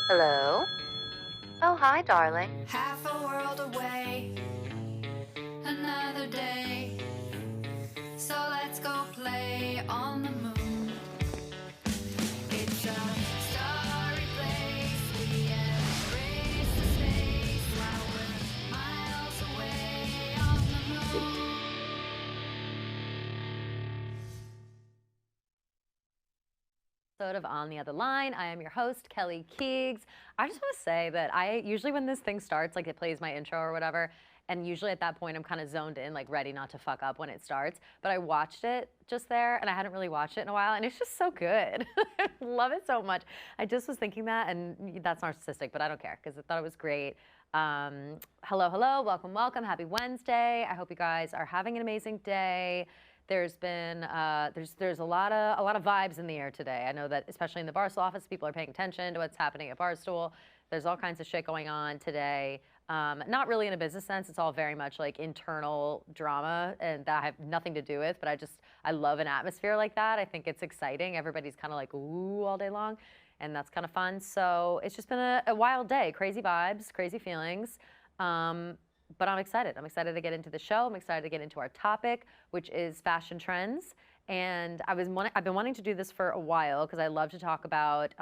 Hello? Oh, hi, darling. Half a world away, another day. So let's go play on the moon. It's a starry place. We embrace the space while we're miles away on the moon. Episode of On the Other Line. I am your host, Kelly Keegs. I just want to say that I usually when this thing starts, like it plays my intro or whatever, and usually at that point I'm kind of zoned in, like ready not to fuck up when it starts. But I watched it just there, and I hadn't really watched it in a while, and it's just so good. I love it so much. I just was thinking that, and that's narcissistic, but I don't care because I thought it was great. Hello, hello, welcome, welcome. Happy Wednesday. I hope you guys are having an amazing day. There's been there's a lot of vibes in the air today. I know that especially in the Barstool office, people are paying attention to what's happening at Barstool. There's all kinds of shit going on today. Not really in a business sense. It's all very much like internal drama, and that I have nothing to do with. But I love an atmosphere like that. I think it's exciting. Everybody's kind of like ooh all day long, and that's kind of fun. So it's just been a wild day. Crazy vibes, crazy feelings. But I'm excited. I'm excited to get into the show. I'm excited to get into our topic, which is fashion trends. And I've been wanting to do this for a while because I love to talk about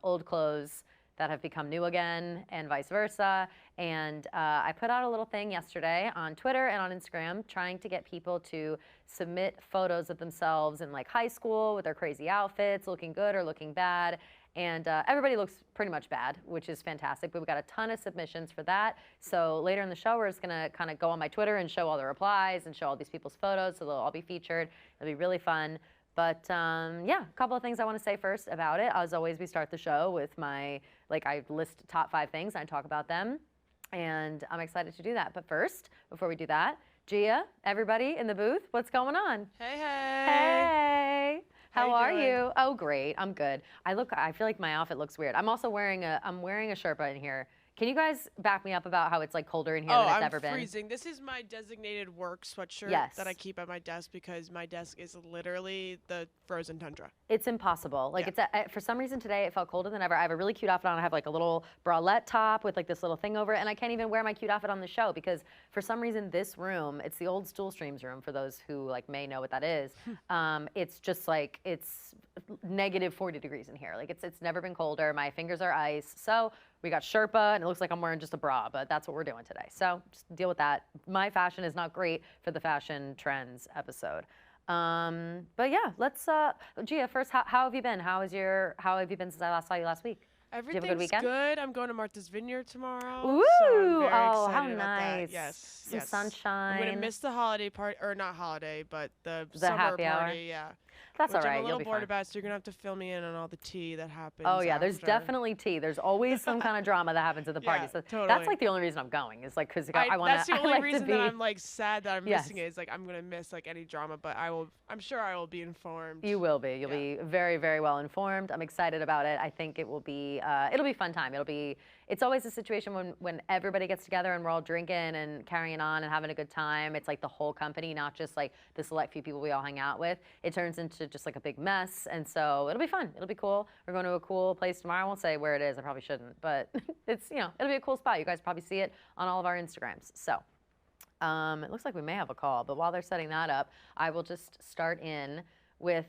old clothes that have become new again and vice versa. And I put out a little thing yesterday on Twitter and on Instagram trying to get people to submit photos of themselves in like high school with their crazy outfits, looking good or looking bad. And everybody looks pretty much bad, which is fantastic. But we got a ton of submissions for that. So later in the show, we're just gonna kind of go on my Twitter and show all the replies and show all these people's photos. So they'll all be featured. It'll be really fun. But yeah, a couple of things I want to say first about it. As always, we start the show with I list top 5 things and I talk about them. And I'm excited to do that. But first, before we do that, Gia, everybody in the booth, what's going on? Hey, hey. Hey. How are doing? you? Oh, great. I'm good. I feel like my outfit looks weird. I'm also wearing a Sherpa in here. Can you guys back me up about how it's like colder in here than it's ever been? Oh, I'm freezing. This is my designated work sweatshirt that I keep at my desk because my desk is literally the frozen tundra. It's impossible. Like for some reason today it felt colder than ever. I have a really cute outfit on. I have like a little bralette top with like this little thing over it, and I can't even wear my cute outfit on the show because for some reason this room, it's the old Stool Streams room for those who like may know what that is. It's just like it's negative 40 degrees in here. Like it's never been colder. My fingers are ice. So we got Sherpa, and it looks like I'm wearing just a bra, but that's what we're doing today. So just deal with that. My fashion is not great for the fashion trends episode. But yeah, let's, Gia, first, how have you been? How have you been since I last saw you last week? Everything's Did you have a good weekend? good. I'm going to Martha's Vineyard tomorrow. Ooh, so I'm very how excited about nice. That. Yes. Some sunshine. I'm going to miss the holiday party, or not holiday, but the The summer happy hour? party, yeah. That's all Which right. I'm a little You'll be bored fine. about, so you're going to have to fill me in on all the tea that happens. Oh yeah, there's after. definitely tea. There's always some kind of drama that happens at the party. Yeah, so totally. that's like the only reason I'm going. Is like because I want to. That's the only reason that I'm like sad that I'm missing Yes. it. Is like I'm going to miss like any drama, but I'm sure I will be informed. You will be. You'll be very, very well informed. I'm excited about it. I think it will be. It'll be a fun time. It's always a situation when everybody gets together and we're all drinking and carrying on and having a good time. It's like the whole company, not just like the select few people we all hang out with. It turns into just like a big mess, and so it'll be fun. It'll be cool. We're going to a cool place tomorrow. I won't say where it is. I probably shouldn't, but it's it'll be a cool spot. You guys probably see it on all of our Instagrams. So. It looks like we may have a call, but while they're setting that up, I will just start in with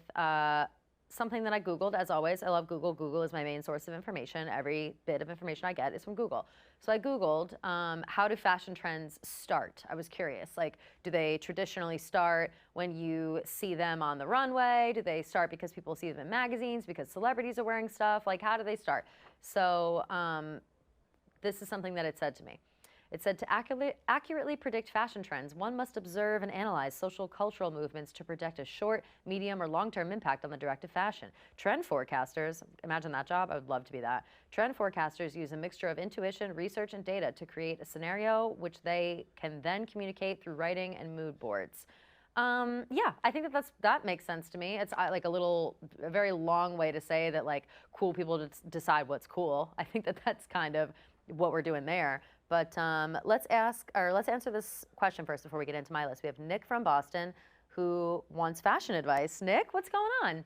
something that I Googled. As always, I love Google. Google is my main source of information. Every bit of information I get is from Google. So I Googled, how do fashion trends start? I was curious, like, do they traditionally start when you see them on the runway? Do they start because people see them in magazines, because celebrities are wearing stuff? Like, how do they start? So this is something that it said to me. It said to accurately predict fashion trends, one must observe and analyze social cultural movements to predict a short, medium, or long-term impact on the directive fashion. Trend forecasters, imagine that job, I would love to be that. Trend forecasters use a mixture of intuition, research, and data to create a scenario which they can then communicate through writing and mood boards. Yeah, I think that makes sense to me. It's like a very long way to say that like cool people decide what's cool. I think that's kind of what we're doing there. But let's answer this question first before we get into my list. We have Nick from Boston who wants fashion advice. Nick, what's going on?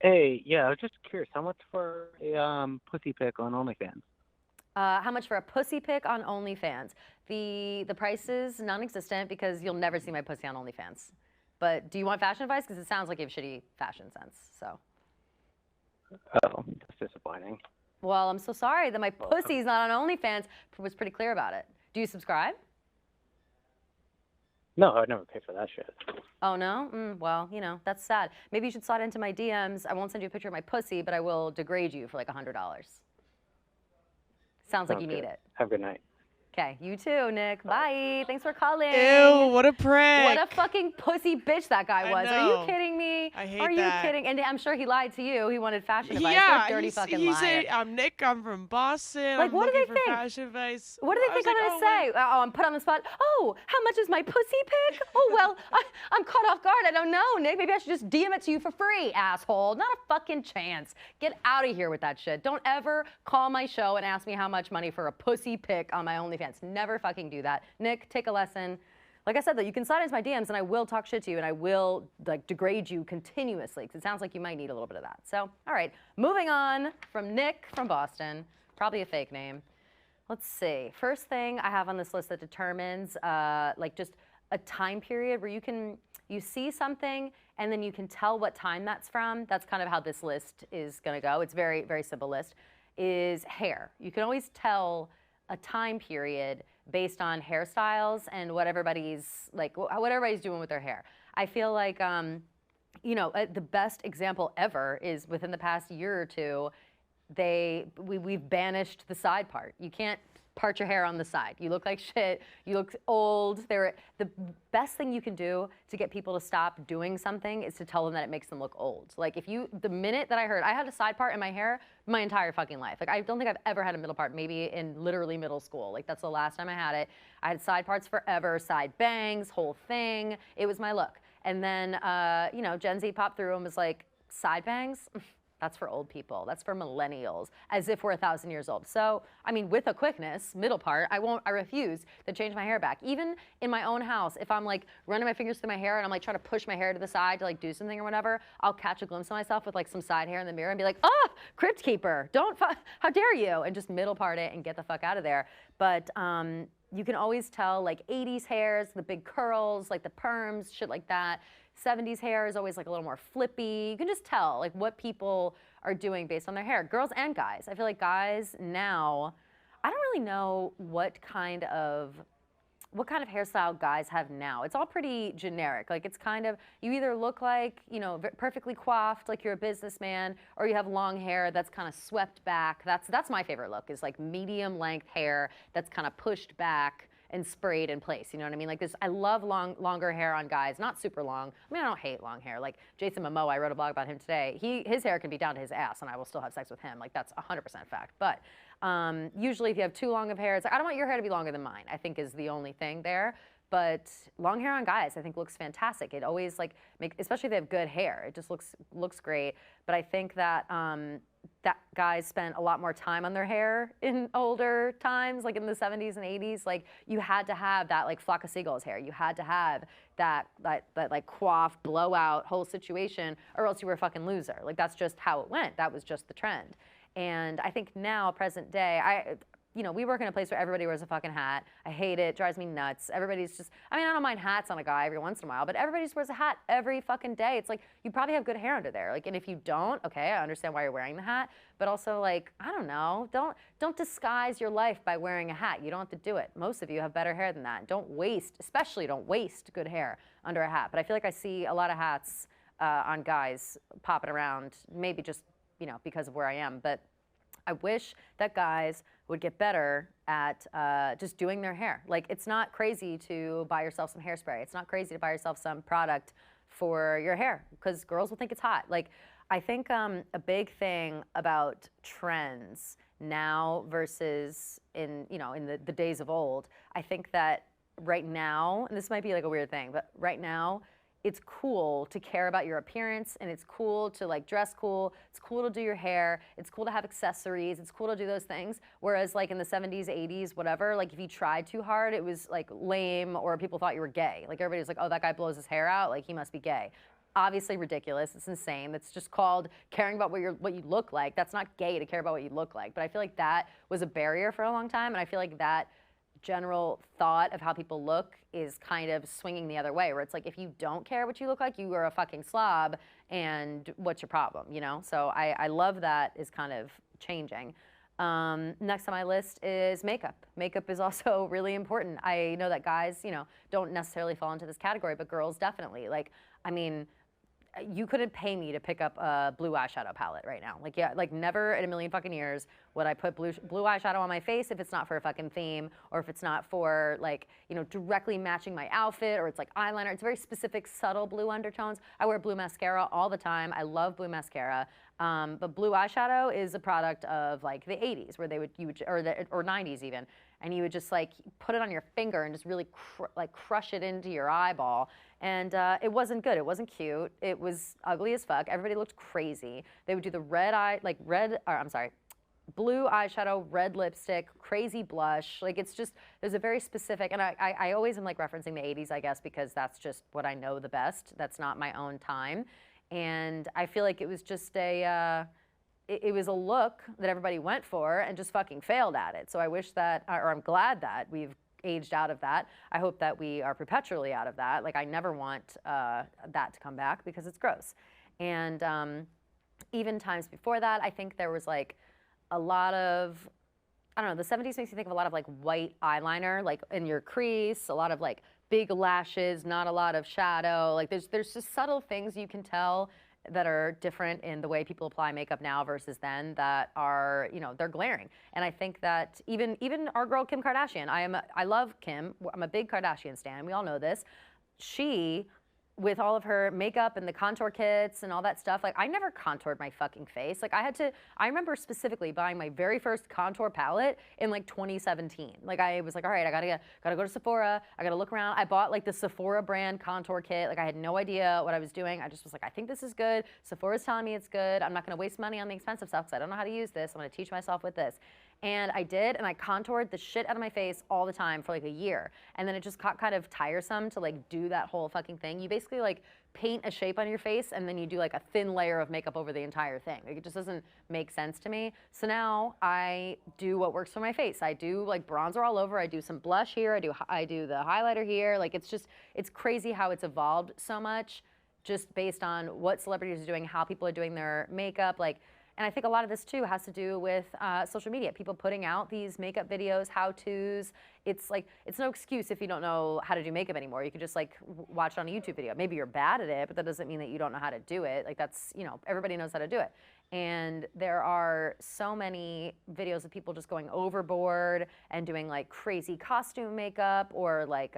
Hey, yeah, I was just curious, how much for a pussy pic on OnlyFans? How much for a pussy pic on OnlyFans? The price is non-existent because you'll never see my pussy on OnlyFans. But do you want fashion advice? Because it sounds like you have shitty fashion sense. So. Oh, that's disappointing. Well, I'm so sorry that my pussy's not on OnlyFans. Was pretty clear about it. Do you subscribe? No, I'd never pay for that shit. Oh, no? Well, you know, that's sad. Maybe you should slide into my DMs. I won't send you a picture of my pussy, but I will degrade you for like $100. Sounds like you need it. Have a good night. Okay, you too, Nick. Bye. Thanks for calling. Ew, what a prick. What a fucking pussy bitch that guy was. Are you kidding me? I hate Are you that. kidding? And I'm sure he lied to you. He wanted fashion advice. Yeah, What a dirty fucking liar. he said, I'm Nick, I'm from Boston. Like, I'm what do looking they for think? fashion advice. What do they think I'm going to say? Oh, I'm put on the spot. Oh, how much is my pussy pic? Oh, well, I'm caught off guard. I don't know, Nick. Maybe I should just DM it to you for free, asshole. Not a fucking chance. Get out of here with that shit. Don't ever call my show and ask me how much money for a pussy pic on my OnlyFans. Never fucking do that. Nick, take a lesson. Like I said, though, you can slide into my DMs and I will talk shit to you and I will like degrade you continuously because it sounds like you might need a little bit of that. So, all right, moving on from Nick from Boston, probably a fake name. Let's see. First thing I have on this list that determines like just a time period where you see something and then you can tell what time that's from. That's kind of how this list is going to go. It's very, very simple list. Is hair. You can always tell a time period based on hairstyles and what everybody's doing with their hair. I feel like, you know, the best example ever is within the past year or two, we've banished the side part. You can't part your hair on the side. You look like shit. You look old. The best thing you can do to get people to stop doing something is to tell them that it makes them look old. Like the minute that I heard, I had a side part in my hair my entire fucking life. Like I don't think I've ever had a middle part, maybe in literally middle school. Like that's the last time I had it. I had side parts forever, side bangs, whole thing. It was my look. And then, you know, Gen Z popped through and was like, side bangs? That's for old people. That's for millennials, as if we're 1,000 years old. So, I mean, with a quickness, middle part, I refuse to change my hair back. Even in my own house, if I'm like running my fingers through my hair and I'm like trying to push my hair to the side to like do something or whatever, I'll catch a glimpse of myself with like some side hair in the mirror and be like, oh, crypt keeper, how dare you? And just middle part it and get the fuck out of there. But you can always tell like 80s hairs, the big curls, like the perms, shit like that. 70s hair is always like a little more flippy. You can just tell like what people are doing based on their hair, girls and guys. I feel like guys now, I don't really know what kind of hairstyle guys have now. It's all pretty generic. Like it's kind of, you either look like, you know, perfectly coiffed, like you're a businessman, or you have long hair that's kind of swept back. That's my favorite look, is like medium length hair that's kind of pushed back and sprayed in place, you know what I mean? Like this, I love longer hair on guys, not super long. I mean, I don't hate long hair. Like Jason Momoa, I wrote a blog about him today. His hair can be down to his ass and I will still have sex with him. Like that's 100% fact. But usually if you have too long of hair, it's like, I don't want your hair to be longer than mine, I think is the only thing there. But long hair on guys, I think looks fantastic. It always like, especially if they have good hair, it just looks great. But I think that that guys spent a lot more time on their hair in older times, like in the 70s and 80s. Like you had to have that like flock of seagulls hair. You had to have that like coif, blowout whole situation, or else you were a fucking loser. Like that's just how it went. That was just the trend. And I think now, present day, you know, we work in a place where everybody wears a fucking hat. I hate it, drives me nuts. Everybody's just, I mean, I don't mind hats on a guy every once in a while, but everybody just wears a hat every fucking day. It's like, you probably have good hair under there. Like, and if you don't, okay, I understand why you're wearing the hat, but also like, I don't know, don't disguise your life by wearing a hat. You don't have to do it. Most of you have better hair than that. Especially don't waste good hair under a hat. But I feel like I see a lot of hats on guys popping around, maybe just, you know, because of where I am, but I wish that guys would get better at just doing their hair. Like, it's not crazy to buy yourself some hairspray. It's not crazy to buy yourself some product for your hair, because girls will think it's hot. Like, I think a big thing about trends now versus in the days of old, I think that right now, and this might be like a weird thing, but right now, it's cool to care about your appearance, and it's cool to like dress cool. It's cool to do your hair. It's cool to have accessories. It's cool to do those things. Whereas like in the 70s, 80s, whatever, like if you tried too hard, it was like lame, or people thought you were gay. Like everybody was like, oh, that guy blows his hair out, like he must be gay. obviously ridiculous. It's insane. That's just called caring about what you look like. That's not gay to care about what you look like. But I feel like that was a barrier for a long time, and I feel like that general thought of how people look is kind of swinging the other way, where it's like, if you don't care what you look like, you are a fucking slob, and what's your problem, you know? So I love that is kind of changing. Next on my list is makeup. Makeup is also really important. I know that guys, you know, don't necessarily fall into this category, but girls definitely. Like, I mean, you couldn't pay me to pick up a blue eyeshadow palette right now. Like, yeah, like never in a million fucking years would I put blue eyeshadow on my face if it's not for a fucking theme, or if it's not for, like, you know, directly matching my outfit, or it's like eyeliner. It's very specific, subtle blue undertones. I wear blue mascara all the time. I love blue mascara. But blue eyeshadow is a product of like the 80s, where or 90s even, and you would just like put it on your finger and just really crush it into your eyeball. And it wasn't good. It wasn't cute. It was ugly as fuck. Everybody looked crazy. They would do the blue eyeshadow, red lipstick, crazy blush. Like, it's just, there's a very specific, and I always am like referencing the 80s, I guess, because that's just what I know the best. That's not my own time. And I feel like it was just it was a look that everybody went for and just fucking failed at it. So I wish that, or I'm glad that we've aged out of that. I hope that we are perpetually out of that. Like, I never want that to come back because it's gross. And even times before that, I think there was like a lot of, I don't know, the 70s makes you think of a lot of like white eyeliner, like in your crease, a lot of like big lashes, not a lot of shadow. Like, there's just subtle things you can tell that are different in the way people apply makeup now versus then that are, you know, they're glaring. And I think that even our girl Kim Kardashian, I love Kim. I'm a big Kardashian stan. We all know this. She, with all of her makeup and the contour kits and all that stuff, like, I never contoured my fucking face. Like, I remember specifically buying my very first contour palette in like 2017. Like, I was like, all right, I gotta go to Sephora. I gotta look around. I bought like the Sephora brand contour kit. Like, I had no idea what I was doing. I just was like, I think this is good. Sephora's telling me it's good. I'm not gonna waste money on the expensive stuff because I don't know how to use this. I'm gonna teach myself with this. And I did, and I contoured the shit out of my face all the time for like a year. And then it just got kind of tiresome to like do that whole fucking thing. You basically like paint a shape on your face, and then you do like a thin layer of makeup over the entire thing. Like, it just doesn't make sense to me. So now I do what works for my face. I do like bronzer all over. I do some blush here. I do the highlighter here. Like, it's crazy how it's evolved so much just based on what celebrities are doing, how people are doing their makeup. Like, and I think a lot of this too has to do with social media. People putting out these makeup videos, how-tos. It's like, it's no excuse if you don't know how to do makeup anymore. You can just like watch it on a YouTube video. Maybe you're bad at it, but that doesn't mean that you don't know how to do it. Like, that's, you know, everybody knows how to do it. And there are so many videos of people just going overboard and doing like crazy costume makeup, or like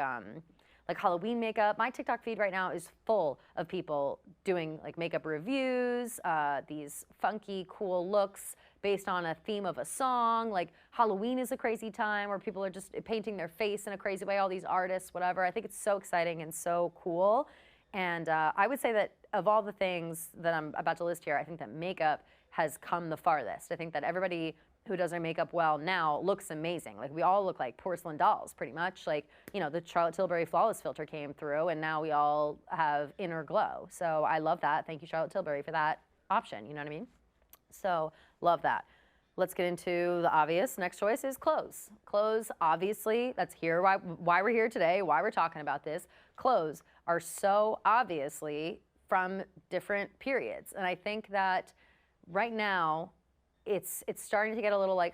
Halloween makeup. My TikTok feed right now is full of people doing like makeup reviews, these funky, cool looks based on a theme of a song. Like, Halloween is a crazy time where people are just painting their face in a crazy way, all these artists, whatever. I think it's so exciting and so cool. And I would say that of all the things that I'm about to list here, I think that makeup has come the farthest. I think that everybody who does their makeup well now looks amazing. Like, we all look like porcelain dolls, pretty much. Like, you know, the Charlotte Tilbury Flawless filter came through, and now we all have inner glow. So I love that. Thank you, Charlotte Tilbury, for that option. You know what I mean? So love that. Let's get into the obvious. Next choice is clothes. Clothes, obviously, that's why we're here today, why we're talking about this. Clothes are so obviously from different periods. And I think that right now, it's starting to get a little like,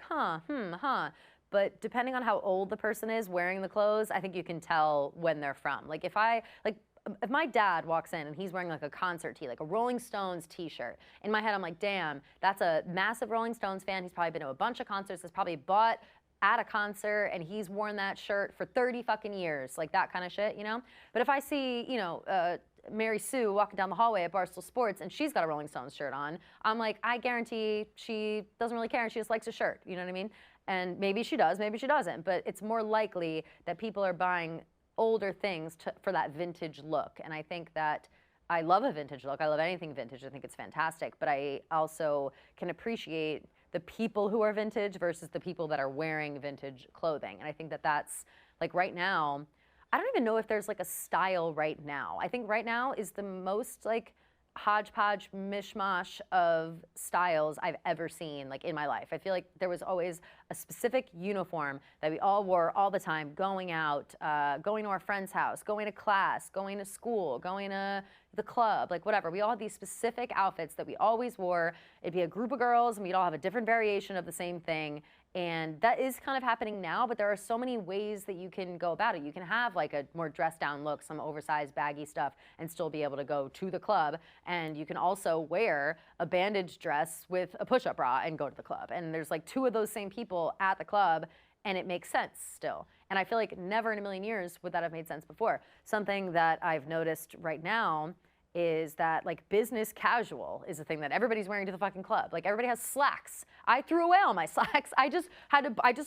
but depending on how old the person is wearing the clothes, I think you can tell when they're from. Like, if my dad walks in and he's wearing like a concert tee, like a Rolling Stones t-shirt, in my head I'm like, damn, that's a massive Rolling Stones fan. He's probably been to a bunch of concerts, has probably bought at a concert, and he's worn that shirt for 30 fucking years, like that kind of shit, you know? But if I see, you know, Mary Sue walking down the hallway at Barstool Sports and she's got a Rolling Stones shirt on, I'm like, I guarantee she doesn't really care and she just likes a shirt, you know what I mean? And maybe she does, maybe she doesn't, but it's more likely that people are buying older things for that vintage look. And I think that I love a vintage look. I love anything vintage. I think it's fantastic, but I also can appreciate the people who are vintage versus the people that are wearing vintage clothing. And I think that that's, like, right now, I don't even know if there's like a style right now. I think right now is the most like hodgepodge mishmash of styles I've ever seen like in my life. I feel like there was always a specific uniform that we all wore all the time, going out, going to our friend's house, going to class, going to school, going to the club, like whatever. We all had these specific outfits that we always wore. It'd be a group of girls and we'd all have a different variation of the same thing. And that is kind of happening now, but there are so many ways that you can go about it. You can have like a more dressed down look, some oversized baggy stuff, and still be able to go to the club. And you can also wear a bandage dress with a push-up bra and go to the club. And there's like 2 of those same people at the club, and it makes sense still. And I feel like never in a million years would that have made sense before. Something that I've noticed right now is that like business casual is a thing that everybody's wearing to the fucking club. Like everybody has slacks. I threw away all my slacks. I just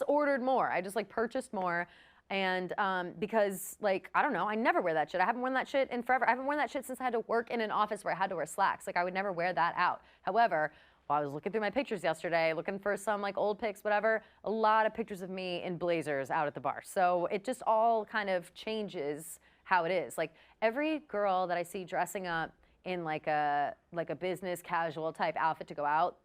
ordered more. I just like purchased more. And because like, I don't know, I never wear that shit. I haven't worn that shit in forever. I haven't worn that shit since I had to work in an office where I had to wear slacks. Like I would never wear that out. However, while I was looking through my pictures yesterday, looking for some like old pics, whatever, a lot of pictures of me in blazers out at the bar. So it just all kind of changes how it is. Like every girl that I see dressing up in like a business casual type outfit to go out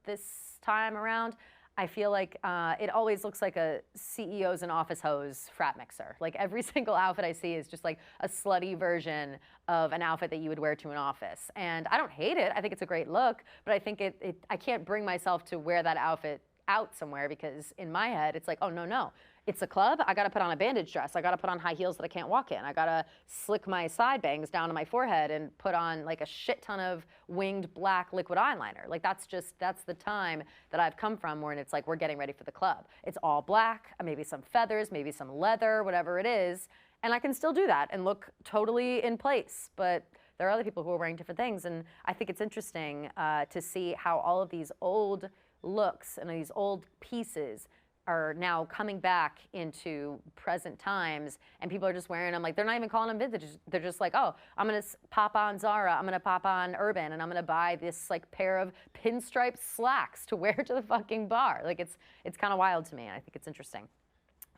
this time around, I feel like it always looks like a CEOs and office hose frat mixer. Like every single outfit I see is just like a slutty version of an outfit that you would wear to an office. And I don't hate it. I think it's a great look, but I think I can't bring myself to wear that outfit out somewhere because in my head it's like, oh no. It's a club, I gotta put on a bandage dress. I gotta put on high heels that I can't walk in. I gotta slick my side bangs down to my forehead and put on like a shit ton of winged black liquid eyeliner. Like that's the time that I've come from where it's like we're getting ready for the club. It's all black, maybe some feathers, maybe some leather, whatever it is. And I can still do that and look totally in place. But there are other people who are wearing different things. And I think it's interesting to see how all of these old looks and these old pieces are now coming back into present times, and people are just wearing them like they're not even calling them vintage. They're just like, oh, I'm gonna pop on Zara, I'm gonna pop on Urban, and I'm gonna buy this like pair of pinstripe slacks to wear to the fucking bar. Like it's kind of wild to me, and I think it's interesting.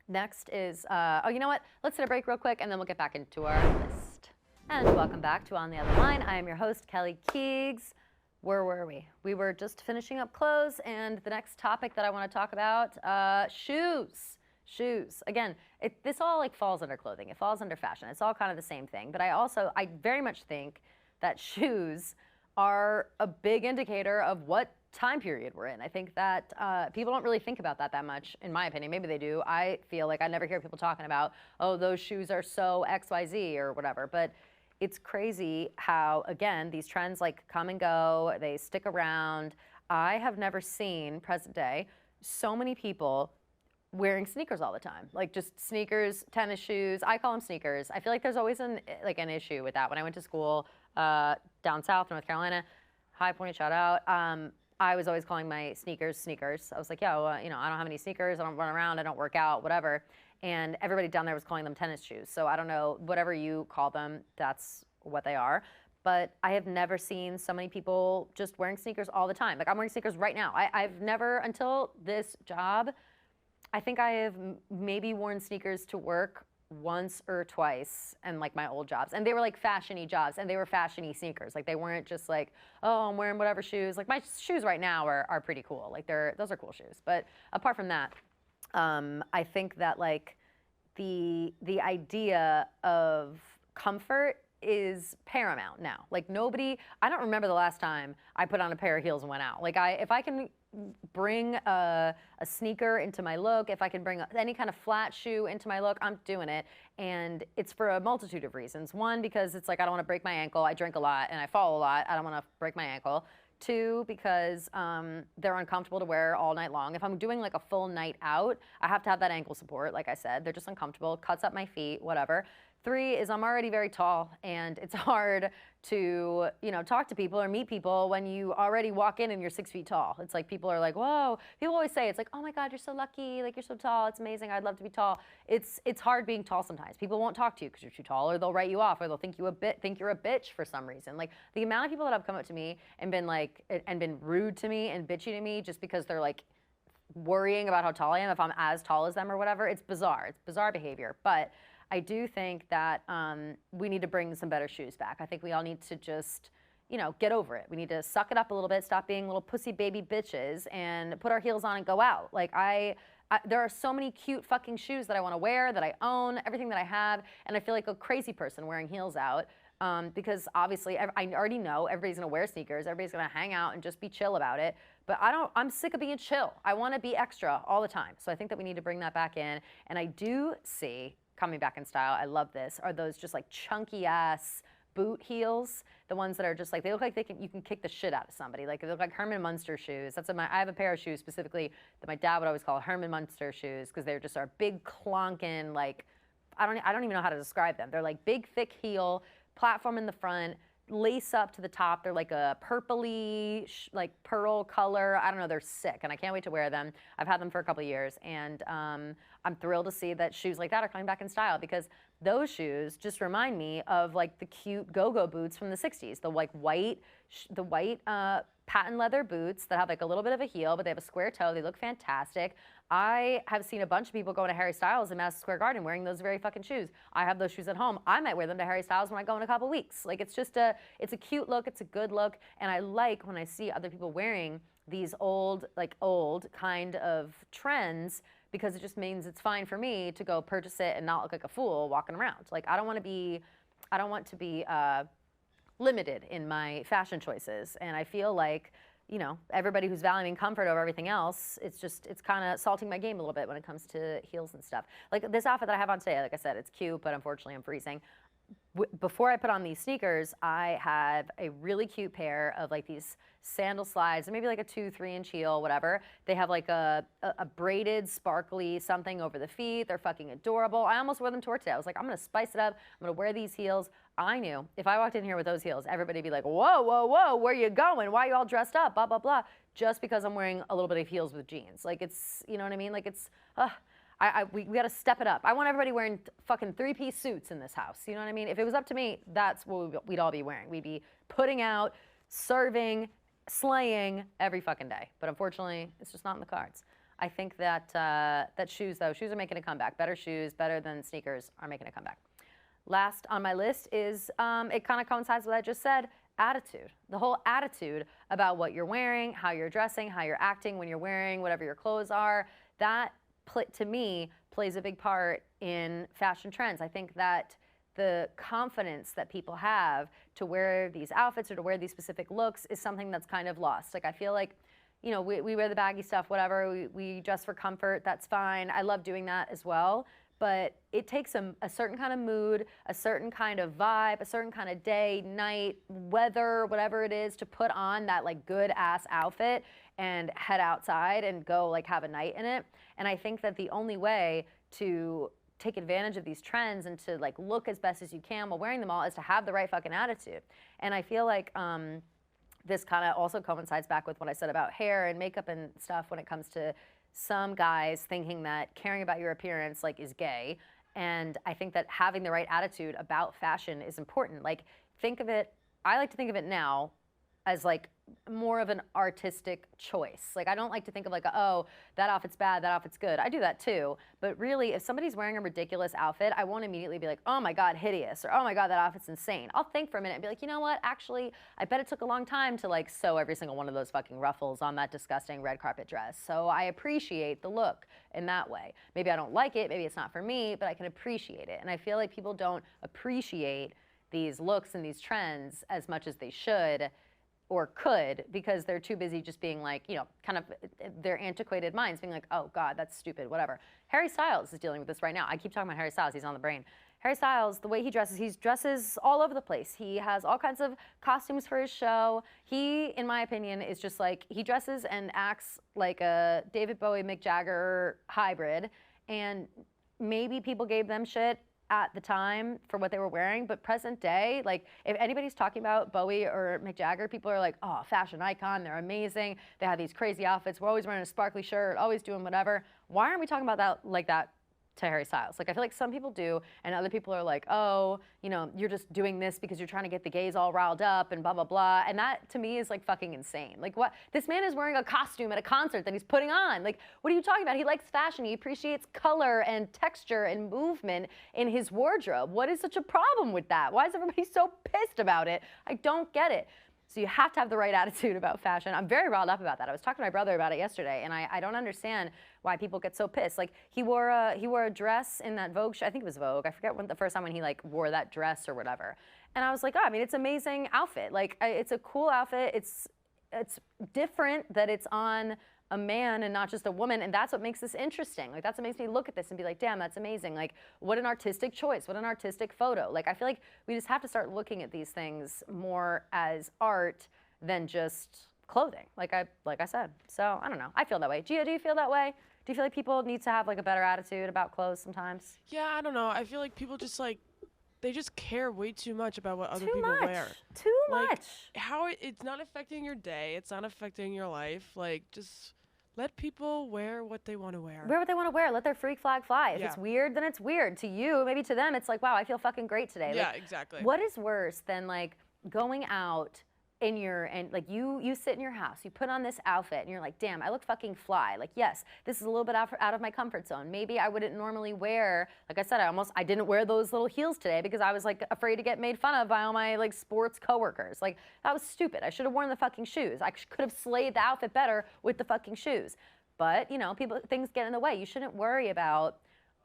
Next is, oh, you know what? Let's hit a break real quick, and then we'll get back into our list. And welcome back to On the Other Line. I am your host, Kelly Keegs. Where were we? We were just finishing up clothes, and the next topic that I want to talk about, shoes. Shoes. Again, this all like falls under clothing. It falls under fashion. It's all kind of the same thing. But I very much think that shoes are a big indicator of what time period we're in. I think that people don't really think about that much, in my opinion. Maybe they do. I feel like I never hear people talking about, oh, those shoes are so XYZ or whatever. But it's crazy how, again, these trends like come and go, they stick around. I have never seen, present day, so many people wearing sneakers all the time. Like just sneakers, tennis shoes. I call them sneakers. I feel like there's always an issue with that. When I went to school down south, North Carolina, High Point, shout out, I was always calling my sneakers. I was like, yo, I don't have any sneakers. I don't run around. I don't work out, whatever. And everybody down there was calling them tennis shoes. So I don't know, whatever you call them, that's what they are. But I have never seen so many people just wearing sneakers all the time. Like I'm wearing sneakers right now. I've never, until this job, I think I have maybe worn sneakers to work once or twice in like my old jobs. And they were like fashion-y jobs, and they were fashion-y sneakers. Like they weren't just like, oh, I'm wearing whatever shoes. Like my shoes right now are pretty cool. Like those are cool shoes. But apart from that, I think that like the idea of comfort is paramount now. Like I don't remember the last time I put on a pair of heels and went out. Like if I can bring a sneaker into my look, if I can bring any kind of flat shoe into my look, I'm doing it. And it's for a multitude of reasons. One, because it's like I don't want to break my ankle. I drink a lot and I fall a lot. I don't want to break my ankle. Two, because they're uncomfortable to wear all night long. If I'm doing like a full night out, I have to have that ankle support. Like I said, they're just uncomfortable, cuts up my feet, whatever. Three is I'm already very tall, and it's hard to, talk to people or meet people when you already walk in and you're 6 feet tall. It's like people are like, whoa. People always say, it's like, oh my God, you're so lucky. Like you're so tall. It's amazing. I'd love to be tall. It's hard being tall sometimes. People won't talk to you because you're too tall, or they'll write you off, or they'll think you're a bitch for some reason. Like the amount of people that have come up to me and been rude to me and bitchy to me just because they're like worrying about how tall I am, if I'm as tall as them or whatever. It's bizarre. It's bizarre behavior. But I do think that we need to bring some better shoes back. I think we all need to just, get over it. We need to suck it up a little bit, stop being little pussy baby bitches, and put our heels on and go out. Like there are so many cute fucking shoes that I want to wear, that I own, everything that I have, and I feel like a crazy person wearing heels out. Because obviously I already know everybody's gonna wear sneakers, everybody's gonna hang out and just be chill about it. But I'm sick of being chill. I wanna be extra all the time. So I think that we need to bring that back in. And I do see, coming back in style, I love this, are those just like chunky ass boot heels. The ones that are just like, they look like you can kick the shit out of somebody. Like they look like Herman Munster shoes. I have a pair of shoes specifically that my dad would always call Herman Munster shoes, because they're just our big clonkin', like, I don't even know how to describe them. They're like big, thick heel, platform in the front, lace up to the top. They're like a purpley, like pearl color. I don't know, they're sick, and I can't wait to wear them. I've had them for a couple of years, and I'm thrilled to see that shoes like that are coming back in style, because those shoes just remind me of like the cute go-go boots from the 60s, the like white patent leather boots that have like a little bit of a heel, but they have a square toe. They look fantastic. I have seen a bunch of people going to Harry Styles in Madison Square Garden wearing those very fucking shoes. I have those shoes at home. I might wear them to Harry Styles when I go in a couple weeks. Like it's a cute look, it's a good look, and I like when I see other people wearing these old kind of trends, because it just means it's fine for me to go purchase it and not look like a fool walking around. Like I don't want to be limited in my fashion choices, and I feel like, everybody who's valuing comfort over everything else, it's kind of salting my game a little bit when it comes to heels and stuff. Like this outfit that I have on today, like I said, it's cute, but unfortunately I'm freezing. Before I put on these sneakers, I have a really cute pair of like these sandal slides, maybe like a 2-3 inch heel, whatever. They have like a braided, sparkly something over the feet. They're fucking adorable. I almost wore them to work today. I was like, I'm gonna spice it up. I'm gonna wear these heels. I knew if I walked in here with those heels, everybody would be like, whoa, whoa, whoa, where you going? Why are you all dressed up? Blah, blah, blah. Just because I'm wearing a little bit of heels with jeans. Like it's, you know what I mean? Like it's, we got to step it up. I want everybody wearing fucking 3-piece suits in this house. You know what I mean? If it was up to me, that's what we'd all be wearing. We'd be putting out, serving, slaying every fucking day. But unfortunately, it's just not in the cards. I think that shoes are making a comeback. Better shoes, better than sneakers, are making a comeback. Last on my list is, it kind of coincides with what I just said, attitude. The whole attitude about what you're wearing, how you're dressing, how you're acting when you're wearing whatever your clothes are. That, to me, plays a big part in fashion trends. I think that the confidence that people have to wear these outfits or to wear these specific looks is something that's kind of lost. Like I feel like, we wear the baggy stuff, whatever, we dress for comfort, that's fine. I love doing that as well. But it takes a certain kind of mood, a certain kind of vibe, a certain kind of day, night, weather, whatever it is, to put on that like good ass outfit and head outside and go like have a night in it. And I think that the only way to take advantage of these trends and to like look as best as you can while wearing them all is to have the right fucking attitude. And I feel like this kind of also coincides back with what I said about hair and makeup and stuff when it comes to some guys thinking that caring about your appearance like is gay. And I think that having the right attitude about fashion is important. Like I like to think of it now as like more of an artistic choice. Like I don't like to think of like, oh, that outfit's bad, that outfit's good. I do that too. But really, if somebody's wearing a ridiculous outfit, I won't immediately be like, oh my God, hideous, or oh my God, that outfit's insane. I'll think for a minute and be like, you know what, actually, I bet it took a long time to like sew every single one of those fucking ruffles on that disgusting red carpet dress. So I appreciate the look in that way. Maybe I don't like it, maybe it's not for me, but I can appreciate it. And I feel like people don't appreciate these looks and these trends as much as they should or could, because they're too busy just being like, kind of their antiquated minds being like, oh God, that's stupid, whatever. Harry Styles is dealing with this right now. I keep talking about Harry Styles, he's on the brain. Harry Styles, the way he dresses all over the place. He has all kinds of costumes for his show. He, in my opinion, is just like, he dresses and acts like a David Bowie, Mick Jagger hybrid. And maybe people gave them shit at the time for what they were wearing, but present day, like if anybody's talking about Bowie or Mick Jagger, people are like, oh, fashion icon, they're amazing, they have these crazy outfits, we're always wearing a sparkly shirt, always doing whatever. Why aren't we talking about that like that to Harry Styles. Like, I feel like some people do, and other people are like, oh, you know, you're just doing this because you're trying to get the gays all riled up and blah, blah, blah. And that, to me, is like fucking insane. Like, what? This man is wearing a costume at a concert that he's putting on. Like, what are you talking about? He likes fashion. He appreciates color and texture and movement in his wardrobe. What is such a problem with that? Why is everybody so pissed about it? I don't get it. So you have to have the right attitude about fashion. I'm very riled up about that. I was talking to my brother about it yesterday, and I don't understand why people get so pissed. Like, he wore a dress in that Vogue show. I think it was Vogue. I forget when the first time when he like wore that dress or whatever. And I was like, oh, I mean, it's an amazing outfit. Like, it's a cool outfit. It's different that it's on a man and not just a woman, and that's what makes this interesting. Like, that's what makes me look at this and be like, damn, that's amazing. Like, what an artistic choice, what an artistic photo. Like, I feel like we just have to start looking at these things more as art than just clothing, like I said. So I don't know, I feel that way. Gia, do you feel that way? Do you feel like people need to have like a better attitude about clothes sometimes? Yeah, I don't know. I feel like people just like, they just care way too much about what other people wear. Too like, much. How it's not affecting your day. It's not affecting your life. Like, just let people wear what they want to wear. Wear what they want to wear. Let their freak flag fly. If Yeah. it's weird, then it's weird. To you, maybe to them, it's like, wow, I feel fucking great today. Yeah, like, exactly. What is worse than like going out and like you sit in your house, you put on this outfit and you're like, damn, I look fucking fly. Like, yes, this is a little bit out of my comfort zone. Maybe I wouldn't normally wear, like I said, I didn't wear those little heels today because I was like afraid to get made fun of by all my like sports coworkers. Like, that was stupid. I should have worn the fucking shoes. I could have slayed the outfit better with the fucking shoes. But, you know, things get in the way. You shouldn't worry about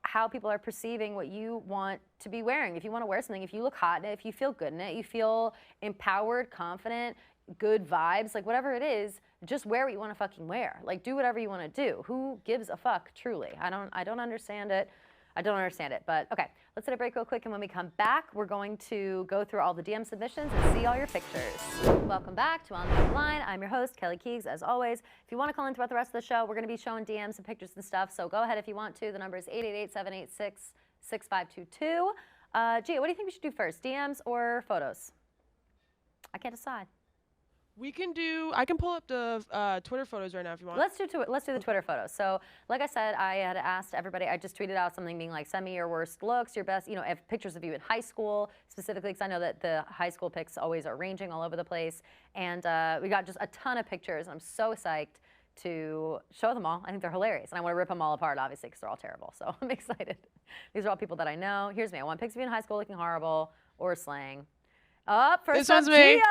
how people are perceiving what you want to be wearing. If you want to wear something, if you look hot in it, if you feel good in it, you feel empowered, confident, good vibes, like whatever it is, just wear what you want to fucking wear. Like, do whatever you want to do. Who gives a fuck, truly? I don't understand it. I don't understand it, but okay, let's hit a break real quick, and when we come back, we're going to go through all the DM submissions and see all your pictures. Welcome back to On the Line. I'm your host, Kelly Keegs, as always. If you want to call in throughout the rest of the show, we're going to be showing DMs and pictures and stuff, so go ahead if you want to. The number is 888-786-6522. Gia, what do you think we should do first, DMs or photos? I can't decide. I can pull up the Twitter photos right now if you want. Let's do the Twitter photos. So, like I said, I had asked everybody, I just tweeted out something being like, send me your worst looks, your best, you know, pictures of you in high school, specifically, because I know that the high school pics always are ranging all over the place. And we got just a ton of pictures, and I'm so psyched to show them all. I think they're hilarious. And I want to rip them all apart, obviously, because they're all terrible. So I'm excited. These are all people that I know. Here's me. I want pics of you in high school looking horrible or slaying. First up, Gia.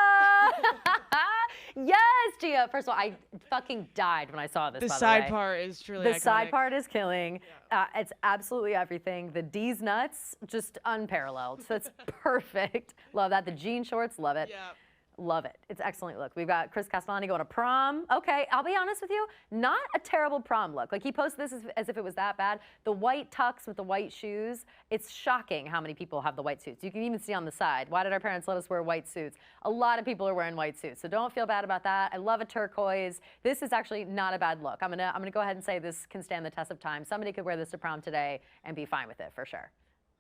Yes, Gia. First of all, I fucking died when I saw this. The by side the way. part is truly The iconic. side part is killing. Yeah. It's absolutely everything. The D's nuts, just unparalleled. So it's perfect. Love that. The jean shorts, love it. Yeah. Love it. It's excellent look. We've got Chris Castellani going to prom. Okay, I'll be honest with you, not a terrible prom look. Like, he posted this as if it was that bad. The white tux with the white shoes, it's shocking how many people have the white suits. You can even see on the side. Why did our parents let us wear white suits? A lot of people are wearing white suits, so don't feel bad about that. I love a turquoise. This is actually not a bad look. I'm gonna go ahead and say this can stand the test of time. Somebody could wear this to prom today and be fine with it, for sure.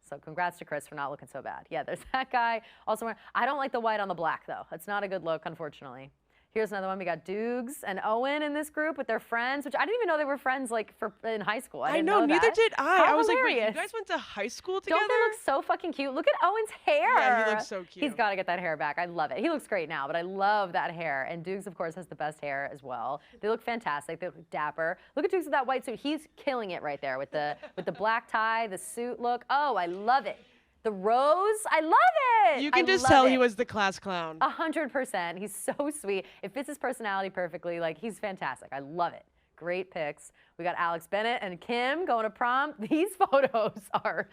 So congrats to Chris for not looking so bad. Yeah, there's that guy. Also, I don't like the white on the black, though. It's not a good look, unfortunately. Here's another one. We got Dukes and Owen in this group with their friends, which I didn't even know they were friends like in high school. I didn't know neither that. did I. How I was hilarious. like, wait, you guys went to high school together? Don't they look so fucking cute? Look at Owen's hair. Yeah, he looks so cute. He's got to get that hair back. I love it. He looks great now, but I love that hair. And Dukes, of course, has the best hair as well. They look fantastic. They look dapper. Look at Dukes with that white suit. He's killing it right there with the black tie, the suit look. Oh, I love it. The rose, I love it. You can just tell he was the class clown. 100%. He's so sweet. It fits his personality perfectly. Like, he's fantastic. I love it. Great pics. We got Alex Bennett and Kim going to prom. These photos are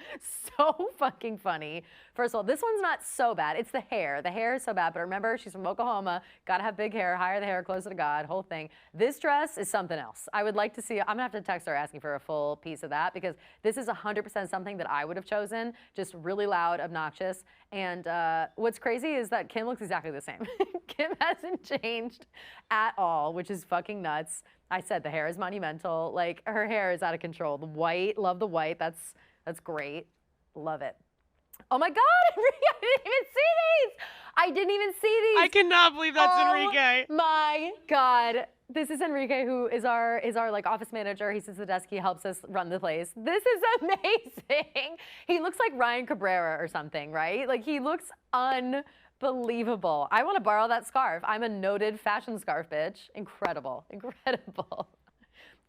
so fucking funny. First of all, this one's not so bad. It's the hair. The hair is so bad, but remember, she's from Oklahoma. Gotta have big hair, higher the hair, closer to God, whole thing. This dress is something else. I would like to see, I'm gonna have to text her asking for a full piece of that, because this is 100% something that I would have chosen. Just really loud, obnoxious. And what's crazy is that Kim looks exactly the same. Kim hasn't changed at all, which is fucking nuts. I said the hair is monumental. Like, her hair is out of control. The white, love the white. That's great. Love it. Oh my God, I didn't even see these. I didn't even see these. I cannot believe that's Enrique. My God. This is Enrique, who is our like office manager. He sits at the desk. He helps us run the place. This is amazing. He looks like Ryan Cabrera or something, right? Like he looks unbelievable. I want to borrow that scarf. I'm a noted fashion scarf bitch. Incredible, incredible.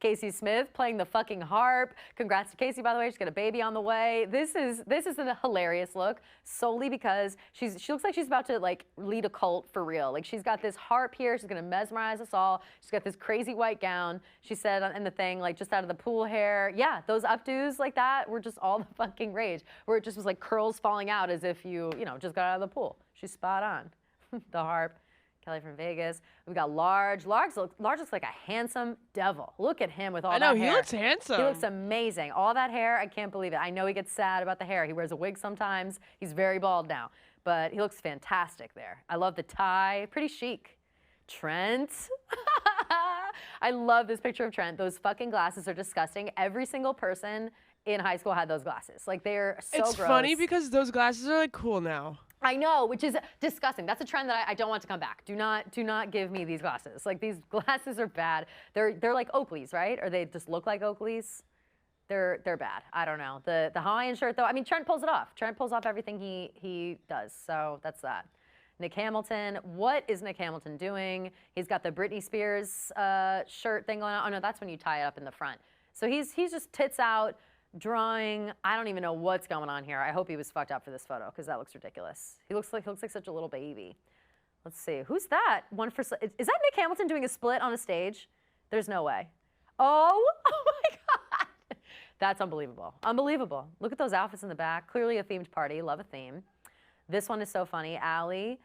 Casey Smith playing the fucking harp. Congrats to Casey, by the way. She's got a baby on the way. This is a hilarious look solely because she looks like she's about to like lead a cult for real. Like she's got this harp here. She's gonna mesmerize us all. She's got this crazy white gown. She said in the thing like just out of the pool hair. Yeah, those updos like that were just all the fucking rage. Where it just was like curls falling out as if you just got out of the pool. She's spot on. The harp. Kelly from Vegas. We've got Large. Large looks like a handsome devil. Look at him with all that hair. I know, he looks handsome. He looks amazing. All that hair, I can't believe it. I know he gets sad about the hair. He wears a wig sometimes. He's very bald now. But he looks fantastic there. I love the tie. Pretty chic. Trent. I love this picture of Trent. Those fucking glasses are disgusting. Every single person in high school had those glasses. Like, they're so gross. It's funny because those glasses are, like, cool now. I know, which is disgusting. That's a trend that I don't want to come back. Do not give me these glasses. Like, these glasses are bad. They're like Oakleys, right? Or they just look like Oakleys. They're bad. I don't know. The Hawaiian shirt, though, I mean, Trent pulls it off. Trent pulls off everything he does. So that's that. Nick Hamilton. What is Nick Hamilton doing? He's got the Britney Spears shirt thing going on. Oh, no, that's when you tie it up in the front. So he's just tits out, drawing. I don't even know what's going on here. I hope he was fucked up for this photo because that looks ridiculous. He looks like such a little baby. Let's see. Who's that? Is that Nick Hamilton doing a split on a stage? There's no way. Oh my God. That's unbelievable. Unbelievable. Look at those outfits in the back. Clearly a themed party. Love a theme. This one is so funny. Allie.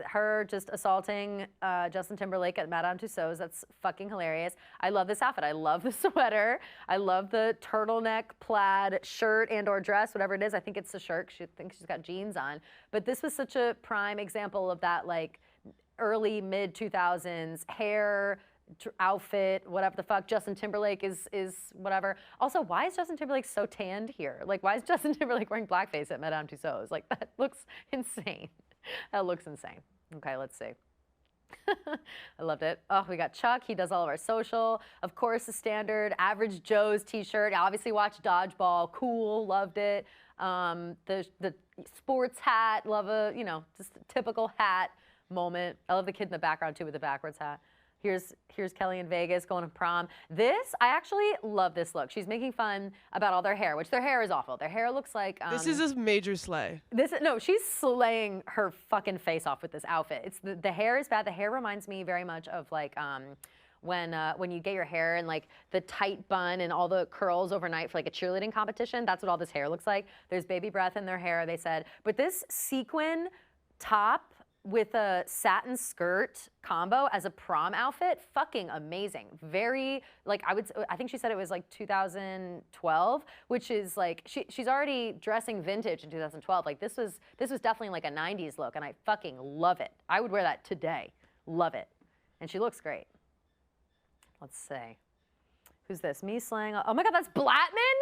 Her just assaulting Justin Timberlake at Madame Tussauds. That's fucking hilarious. I love this outfit. I love the sweater. I love the turtleneck plaid shirt and or dress, whatever it is. I think it's the shirt. She thinks she's got jeans on. But this was such a prime example of that like early mid 2000s hair, outfit, whatever the fuck. Justin Timberlake is whatever. Also, why is Justin Timberlake so tanned here? Like, why is Justin Timberlake wearing blackface at Madame Tussauds? Like, that looks insane. That looks insane. Okay, let's see. I loved it. Oh, we got Chuck. He does all of our social. Of course, the standard Average Joe's t-shirt. I obviously watched Dodgeball. Cool. Loved it. The sports hat. Love just a typical hat moment. I love the kid in the background, too, with the backwards hat. Here's Kelly in Vegas going to prom. I actually love this look. She's making fun about all their hair, which their hair is awful. Their hair looks like this is a major slay. No, she's slaying her fucking face off with this outfit. It's the hair is bad. The hair reminds me very much of like when you get your hair in like the tight bun and all the curls overnight for like a cheerleading competition. That's what all this hair looks like. There's baby breath in their hair, they said. But this sequin top with a satin skirt combo as a prom outfit, fucking amazing. Very, like, I think she said it was like 2012, which is like, she's already dressing vintage in 2012. Like, this was definitely like a 90s look, and I fucking love it. I would wear that today. Love it. And she looks great. Let's see. Who's this? Me slaying. Oh my God, that's Blattman?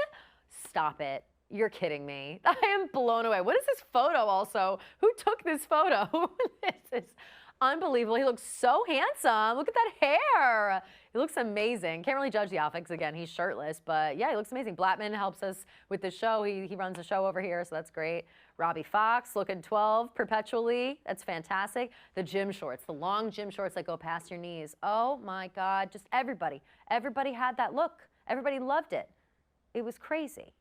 Stop it. You're kidding me. I am blown away. What is this photo also? Who took this photo? This is unbelievable. He looks so handsome. Look at that hair. He looks amazing. Can't really judge the outfits. Again, he's shirtless, but yeah, he looks amazing. Blattman helps us with the show. He runs the show over here, so that's great. Robbie Fox looking 12 perpetually. That's fantastic. The gym shorts, the long gym shorts that go past your knees. Oh my God, just everybody had that look. Everybody loved it. It was crazy.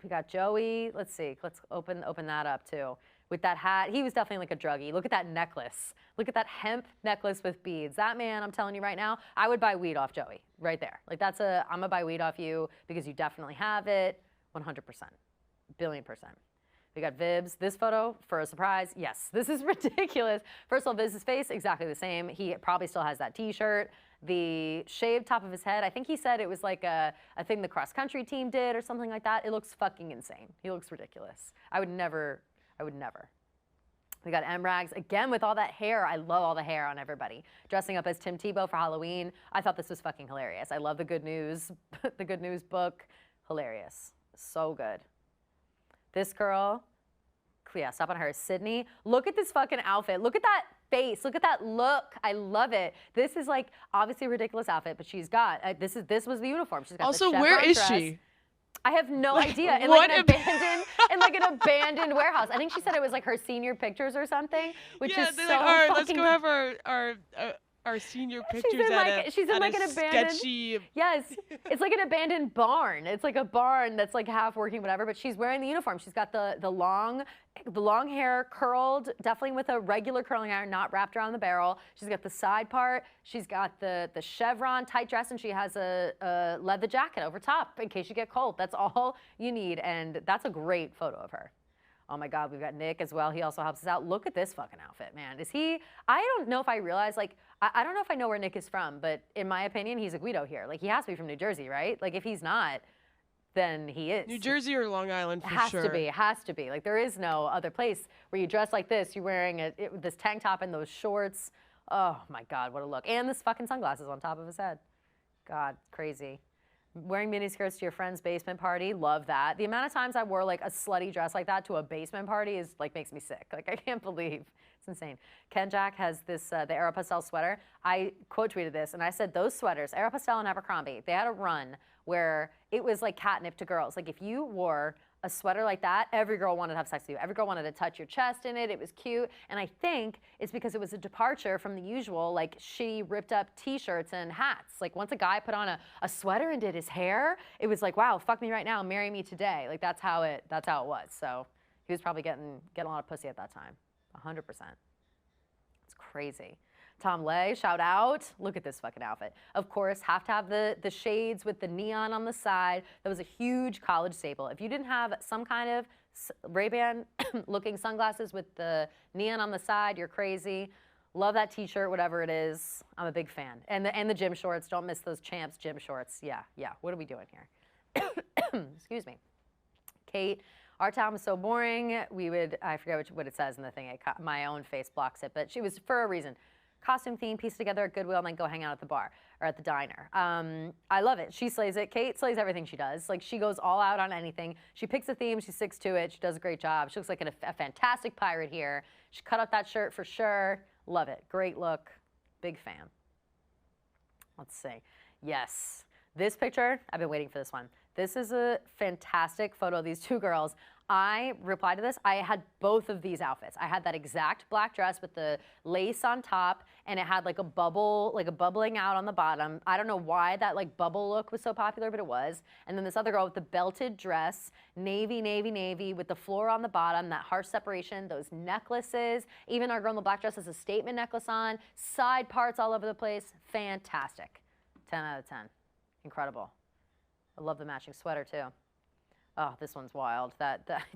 We got Joey. Let's see. Let's open that up too. With that hat, he was definitely like a druggie. Look at that necklace. Look at that hemp necklace with beads. That man, I'm telling you right now, I would buy weed off Joey right there. Like I'm gonna buy weed off you because you definitely have it. 100%, billion%. We got Vibs. This photo for a surprise. Yes, this is ridiculous. First of all, Vibs' face exactly the same. He probably still has that T-shirt. The shaved top of his head, I think he said it was like a thing the cross country team did or something like that. It looks fucking insane. He looks ridiculous. I would never. We got M-Rags, again with all that hair. I love all the hair on everybody. Dressing up as Tim Tebow for Halloween. I thought this was fucking hilarious. I love the Good News, the Good News book. Hilarious. So good. This girl, Yeah, stop on her. Sydney, look at this fucking outfit. Look at that face. Look at that look. I love it. This is like obviously a ridiculous outfit, but she's got this was the uniform. She's got also, the where is dress. she? I have no idea. In what like an abandoned warehouse. I think she said it was like her senior pictures or something, which is so like, all right, let's fucking. go have our senior pictures she's in like at an a abandoned. sketchy. Yes, it's like an abandoned barn. It's like a barn that's like half working, whatever. But she's wearing the uniform. She's got the long hair curled, definitely with a regular curling iron, not wrapped around the barrel. She's got the side part. She's got the chevron tight dress, and she has a leather jacket over top in case you get cold. That's all you need, and that's a great photo of her. Oh my God, we've got Nick as well. He also helps us out. Look at this fucking outfit, man. Is he, I don't know if I realize, like, I don't know if I know where Nick is from, but in my opinion, he's a Guido here. Like, he has to be from New Jersey, right? Like, if he's not, then he is. New Jersey or Long Island for sure. It has to be. Like, there is no other place where you dress like this. You're wearing this tank top and those shorts. Oh my God, what a look. And this fucking sunglasses on top of his head. God, crazy. Wearing mini skirts to your friend's basement party, love that. The amount of times I wore like a slutty dress like that to a basement party is like makes me sick. Like I can't believe, it's insane. Ken Jack has this, the Aeropostale sweater. I quote tweeted this and I said those sweaters, Aeropostale and Abercrombie, they had a run where it was like catnip to girls. Like if you wore a sweater like that, every girl wanted to have sex with you. Every girl wanted to touch your chest in it. It was cute. And I think it's because it was a departure from the usual like shitty ripped up t-shirts and hats. Like once a guy put on a sweater and did his hair, it was like, wow, fuck me right now, marry me today. Like that's how it was. So he was probably getting a lot of pussy at that time. 100%. It's crazy. Tom Lay, shout out. Look at this fucking outfit. Of course, have to have the shades with the neon on the side. That was a huge college staple. If you didn't have some kind of Ray-Ban looking sunglasses with the neon on the side, you're crazy. Love that t-shirt, whatever it is. I'm a big fan. And the gym shorts. Don't miss those Champs gym shorts. Yeah. What are we doing here? Excuse me. Kate, our town was so boring. I forget what it says in the thing. My own face blocks it, but she was for a reason. Costume theme, piece together at Goodwill, and then go hang out at the bar or at the diner. I love it. She slays it. Kate slays everything she does. Like she goes all out on anything. She picks a theme, she sticks to it. She does a great job. She looks like a fantastic pirate here. She cut out that shirt for sure. Love it. Great look. Big fan. Let's see. Yes. This picture, I've been waiting for this one. This is a fantastic photo of these two girls. I replied to this. I had both of these outfits. I had that exact black dress with the lace on top, and it had like a bubble, like a bubbling out on the bottom. I don't know why that like bubble look was so popular, but it was. And then this other girl with the belted dress, navy, navy, navy, with the floor on the bottom, that harsh separation, those necklaces. Even our girl in the black dress has a statement necklace on, side parts all over the place. Fantastic. 10 out of 10. Incredible. I love the matching sweater too. Oh, this one's wild.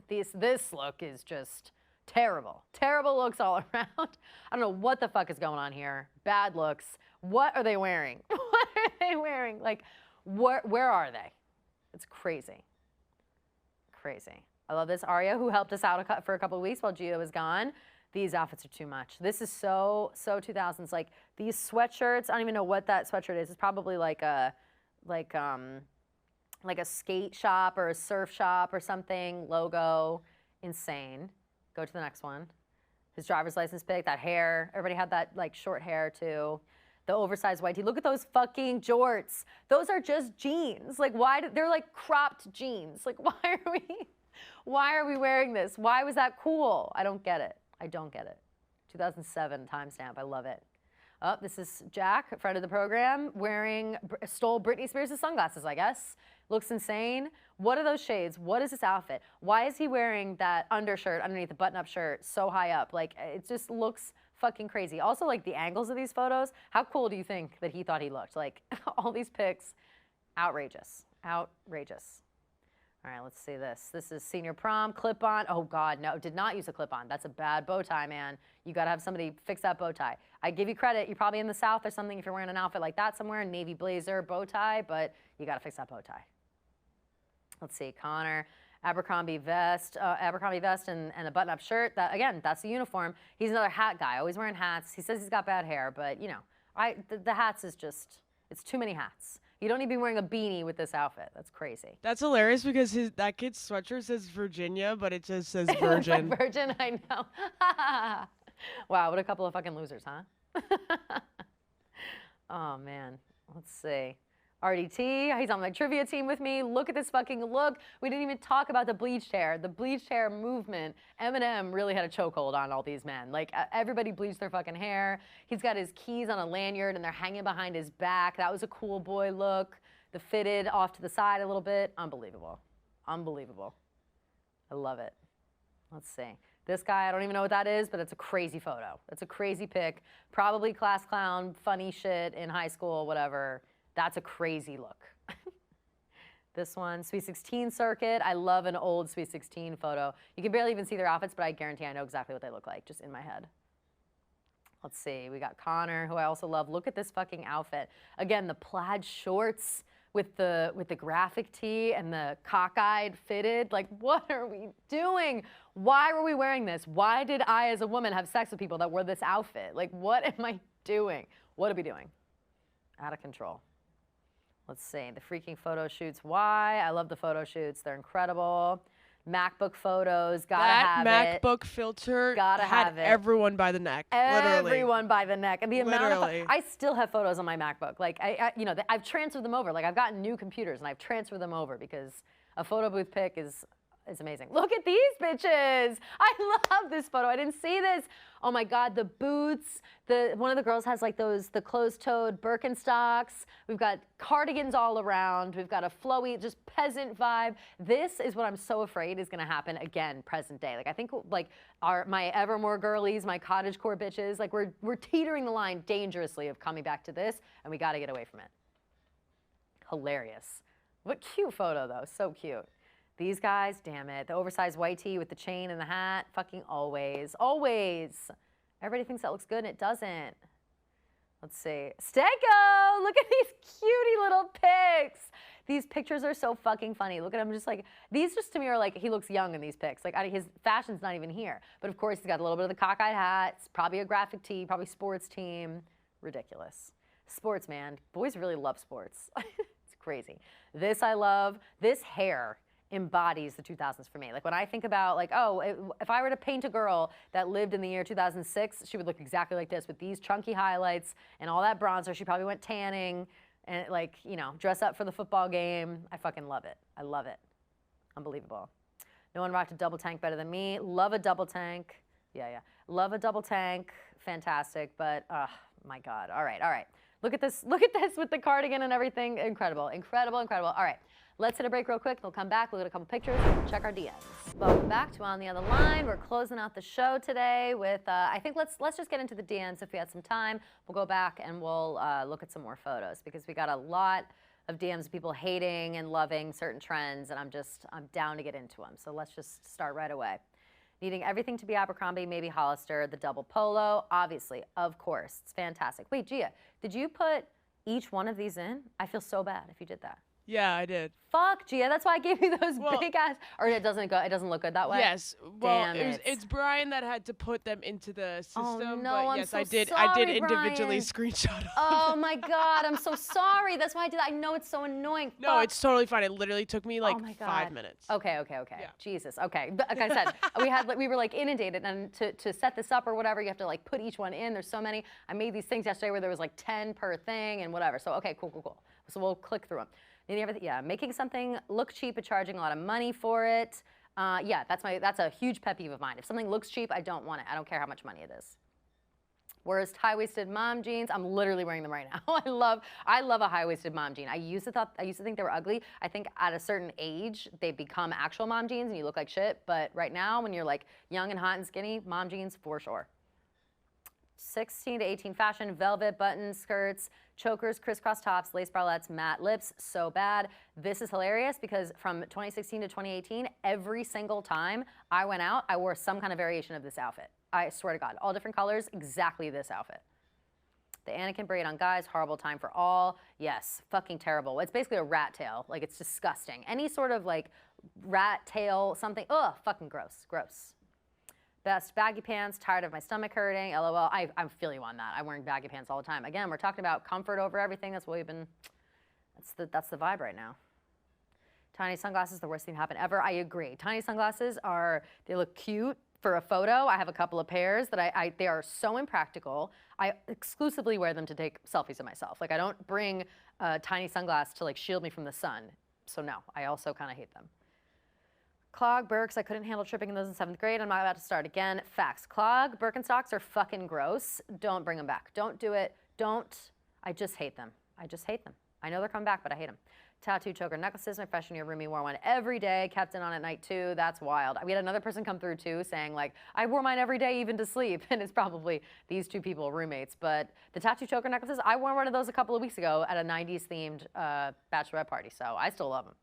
This look is just terrible. Terrible looks all around. I don't know what the fuck is going on here. Bad looks. What are they wearing? What are they wearing? Like, where are they? It's crazy. Crazy. I love this. Aria, who helped us out for a couple of weeks while Gio was gone. These outfits are too much. This is so 2000s. Like, these sweatshirts, I don't even know what that sweatshirt is. It's probably like a skate shop or a surf shop or something, logo, insane. Go to the next one. His driver's license pic, that hair, everybody had that like short hair too. The oversized white tee, look at those fucking jorts. Those are just jeans. Like they're like cropped jeans. Like why are we wearing this? Why was that cool? I don't get it. 2007 timestamp, I love it. Oh, this is Jack, a friend of the program, stole Britney Spears' sunglasses, I guess. Looks insane. What are those shades? What is this outfit? Why is he wearing that undershirt underneath the button-up shirt so high up? Like, it just looks fucking crazy. Also, like, the angles of these photos, how cool do you think that he thought he looked? Like, all these pics, outrageous. Outrageous. All right, let's see this. This is senior prom, clip-on. Oh, God, no, did not use a clip-on. That's a bad bow tie, man. You got to have somebody fix that bow tie. I give you credit. You're probably in the South or something if you're wearing an outfit like that somewhere, navy blazer, bow tie, but you got to fix that bow tie. Let's see, Connor, Abercrombie vest and a button-up shirt. That, again, that's the uniform. He's another hat guy, always wearing hats. He says he's got bad hair, but, you know, the hats is just, It's too many hats. You don't need to be wearing a beanie with this outfit. That's crazy. That's hilarious because that kid's sweatshirt says Virginia, but it just says Virgin. Like Virgin, I know. Wow, what a couple of fucking losers, huh? Oh, man. Let's see. RDT, he's on my trivia team with me. Look at this fucking look. We didn't even talk about the bleached hair. The bleached hair movement. Eminem really had a chokehold on all these men. Like, everybody bleached their fucking hair. He's got his keys on a lanyard and they're hanging behind his back. That was a cool boy look. The fitted off to the side a little bit. Unbelievable. Unbelievable. I love it. Let's see. This guy, I don't even know what that is, but it's a crazy photo. It's a crazy pic. Probably class clown, funny shit in high school, whatever. That's a crazy look. This one, Sweet 16 circuit. I love an old Sweet 16 photo. You can barely even see their outfits, but I guarantee I know exactly what they look like, just in my head. Let's see, we got Connor, who I also love. Look at this fucking outfit. Again, the plaid shorts with the graphic tee and the cockeyed fitted. Like, what are we doing? Why were we wearing this? Why did I, as a woman, have sex with people that wore this outfit? Like, what am I doing? What are we doing? Out of control. Let's see, the freaking photo shoots. Why? I love the photo shoots. They're incredible. MacBook photos, gotta have it. That MacBook filter had everyone by the neck. Everyone by the neck. And the amount of, Literally. I still have photos on my MacBook. Like, I've transferred them over. Like, I've gotten new computers and I've transferred them over because a photo booth pic is amazing. Look at these bitches. I love this photo. I didn't see this. Oh my God, the boots. One of the girls has like the closed-toed Birkenstocks. We've got cardigans all around. We've got a flowy, just peasant vibe. This is what I'm so afraid is gonna happen again, present day. Like, I think like my Evermore girlies, my cottagecore bitches, like we're teetering the line dangerously of coming back to this, and we gotta get away from it. Hilarious. What cute photo though, so cute. These guys, damn it. The oversized white tee with the chain and the hat, fucking always, always. Everybody thinks that looks good and it doesn't. Let's see. Stego! Look at these cutie little pics. These pictures are so fucking funny. Look at him just like, these just to me are like, he looks young in these pics. Like, his fashion's not even here. But of course, he's got a little bit of the cockeyed hat. It's probably a graphic tee, probably sports team. Ridiculous. Sports, man. Boys really love sports. It's crazy. This I love. This hair embodies the 2000s for me. Like, when I think about like, oh, if I were to paint a girl that lived in the year 2006, she would look exactly like this with these chunky highlights and all that bronzer. She probably went tanning and like, you know, dress up for the football game. I fucking love it. I love it. Unbelievable. No one rocked a double tank better than me. Love a double tank. Yeah. Love a double tank. Fantastic. But, my God. All right. Look at this with the cardigan and everything. Incredible. All right. Let's hit a break real quick. We'll come back. We'll get a couple pictures. We'll check our DMs. Welcome back to On the Other Line. We're closing out the show today with, I think let's just get into the DMs if we had some time. We'll go back and we'll look at some more photos because we got a lot of DMs of people hating and loving certain trends, and I'm down to get into them. So let's just start right away. Needing everything to be Abercrombie, maybe Hollister, the double polo, obviously, of course. It's fantastic. Wait, Gia, did you put each one of these in? I feel so bad if you did that. Yeah, I did. Fuck, Gia, that's why I gave you those big ass. Or it doesn't look good that way. Yes. Well, it's Brian that had to put them into the system. Oh, no, but I'm yes, so I did. sorry, I did individually Brian. screenshot them. Oh my God, I'm so sorry. That's why I did that. I know it's so annoying. No, Fuck. it's totally fine. It literally took me like Oh my God. 5 minutes. Okay. Yeah. Jesus. Okay. But like I said, we were like inundated, and to set this up or whatever, you have to like put each one in. There's so many. I made these things yesterday where there was like 10 per thing and whatever. So okay, cool. So we'll click through them. Yeah, making something look cheap but charging a lot of money for it. Yeah, that's a huge pet peeve of mine. If something looks cheap, I don't want it. I don't care how much money it is. Whereas high-waisted mom jeans, I'm literally wearing them right now. I love a high-waisted mom jean. I used to think they were ugly. I think at a certain age, they become actual mom jeans and you look like shit. But right now, when you're like young and hot and skinny, mom jeans for sure. 16 to 18 fashion, velvet button skirts, chokers, crisscross tops, lace bralettes, matte lips, so bad. This is hilarious because from 2016 to 2018, every single time I went out, I wore some kind of variation of this outfit. I swear to God, all different colors, exactly this outfit. The Anakin braid on guys, horrible time for all. Yes, fucking terrible. It's basically a rat tail. Like, it's disgusting. Any sort of like rat tail, something, ugh, fucking gross. Best baggy pants, tired of my stomach hurting, LOL. I feel you on that. I'm wearing baggy pants all the time. Again, we're talking about comfort over everything. That's what we've been, that's the vibe right now. Tiny sunglasses, the worst thing to happen ever. I agree. Tiny sunglasses they look cute for a photo. I have a couple of pairs that they are so impractical. I exclusively wear them to take selfies of myself. Like I don't bring a tiny sunglass to like shield me from the sun. So no, I also kind of hate them. Clog, Birks, I couldn't handle tripping in those in 7th grade. I'm not about to start again. Facts. Clog, Birkenstocks are fucking gross. Don't bring them back. Don't do it. Don't. I just hate them. I just hate them. I know they're coming back, but I hate them. Tattoo choker necklaces. My freshman year roomie wore one every day. Kept it on at night too. That's wild. We had another person come through too saying like, I wore mine every day even to sleep. And it's probably these two people, roommates. But the tattoo choker necklaces, I wore one of those a couple of weeks ago at a 90s themed bachelorette party. So I still love them.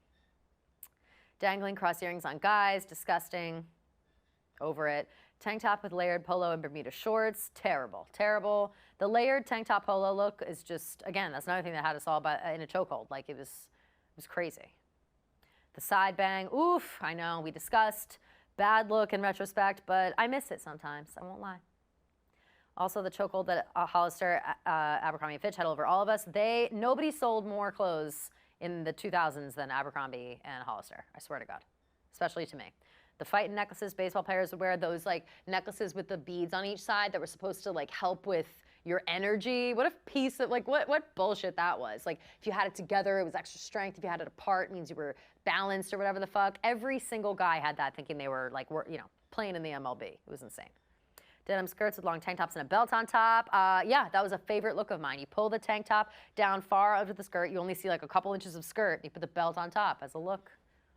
Dangling cross earrings on guys, disgusting. Over it. Tank top with layered polo and Bermuda shorts, terrible, terrible. The layered tank top polo look is just, again, that's another thing that had us all in a chokehold. Like it was crazy. The side bang, oof, I know, we discussed. Bad look in retrospect, but I miss it sometimes, I won't lie. Also the chokehold that Hollister, Abercrombie & Fitch had over all of us. Nobody sold more clothes in the 2000s than Abercrombie and Hollister, I swear to God, especially to me. The fighting necklaces, baseball players would wear those like necklaces with the beads on each side that were supposed to like help with your energy. What a piece of like, what bullshit that was. Like if you had it together, it was extra strength. If you had it apart, it means you were balanced or whatever the fuck. Every single guy had that thinking they were like, playing in the MLB. It was insane. Denim skirts with long tank tops and a belt on top. Yeah, that was a favorite look of mine. You pull the tank top down far over the skirt. You only see like a couple inches of skirt. You put the belt on top as a look.